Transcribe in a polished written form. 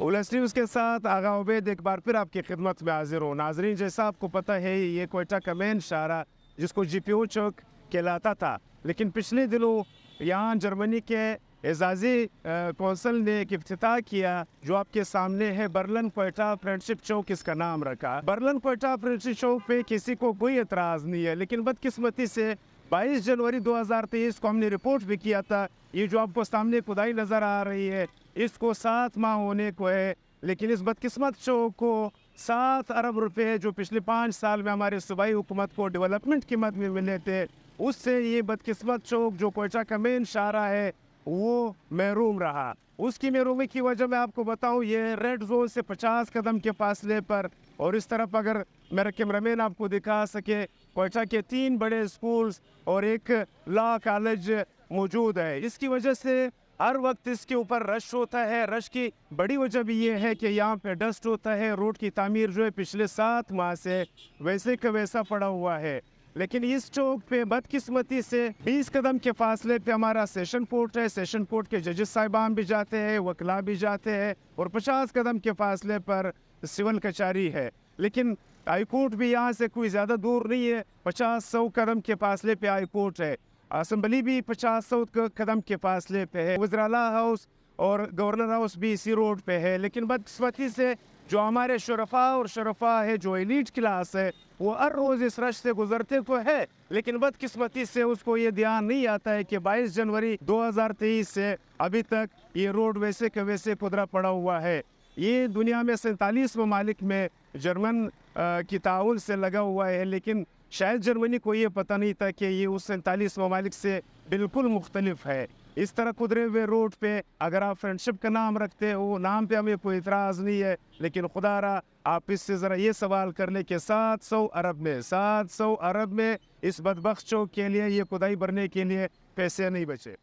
उलस news के साथ आगा उबैद एक बार फिर आपकी खिदमत में हाजिर हूँ। नाजरीन, जैसा आपको पता है ये क्वेटा का मेन शाहरा जिसको GPO चौक कहलाता था, लेकिन पिछले दिनों यहाँ जर्मनी के एजाज़ी कौंसल ने एक इफ्तिताह किया जो आपके सामने है। बर्लिन क्वेटा फ्रेंडशिप चौक इसका नाम रखा। बर्लिन क्वेटा फ्रेंडशिप चौक पे किसी को कोई एतराज़ नहीं है, लेकिन बदकिस्मती से 22 जनवरी 2023 को हमने रिपोर्ट भी किया था। ये जो आपको सामने खुदाई नज़र आ रही है इसको 7 माह होने को है, लेकिन इस बदकिस्मत चौक को 7 अरब रुपए जो पिछले 5 साल में हमारे सूबाई हुकूमत को डेवलपमेंट की मद में मिले थे, उससे ये बदकिस्मत चौक जो क्वेटा का मेन शाहरा है वो महरूम रहा। उसकी महरूमी की वजह मैं आपको बताऊं, ये रेड जोन से 50 कदम के फासले पर, और इस तरफ अगर मेरा कैमरामैन आपको दिखा सके, क्वेटा के 3 बड़े स्कूल्स और एक लॉ कॉलेज मौजूद है। इसकी वजह से हर वक्त इसके ऊपर रश होता है। रश की बड़ी वजह भी ये है कि यहाँ पे डस्ट होता है। रोड की तामीर जो है पिछले 7 माह से वैसे का वैसा पड़ा हुआ है, लेकिन इस चौक पे बदकिस्मती से 20 कदम के फासले पे हमारा सेशन कोर्ट है। सेशन कोर्ट के जजेस साहिबान भी जाते हैं, वकला भी जाते हैं, और 50 कदम के फासले पर सिविल कचहरी है। लेकिन हाई कोर्ट भी यहाँ से कोई ज़्यादा दूर नहीं है, 50-100 कदम के फासले पे हाई कोर्ट है। असम्बली भी 50-100 कदम के फासले पे है। वज़राला हाउस और गवर्नर हाउस भी इसी रोड पे है। लेकिन बदकिस्मती से जो हमारे शरफा है, जो एलीट क्लास है, वो हर रोज़ इस रश से गुजरते तो है, लेकिन बदकिस्मती से उसको ये ध्यान नहीं आता है कि 22 जनवरी 2023 से अभी तक ये रोड वैसे के वैसे खुदरा पड़ा हुआ है। ये दुनिया में 47 ममालिक में जर्मन की ताउन से लगा हुआ है, लेकिन शायद जर्मनी को ये पता नहीं था कि ये उस 47 ममालिक से बिल्कुल मुख्तलिफ है। इस तरह कुदरे हुए रोड पे अगर आप फ्रेंडशिप का नाम रखते हो, नाम पे हमें कोई इतराज़ नहीं है, लेकिन खुदारा आप इससे ज़रा ये सवाल कर ले कि 700 अरब में इस बदबख्त चौक के लिए, ये खुदाई भरने के लिए पैसे नहीं बचे।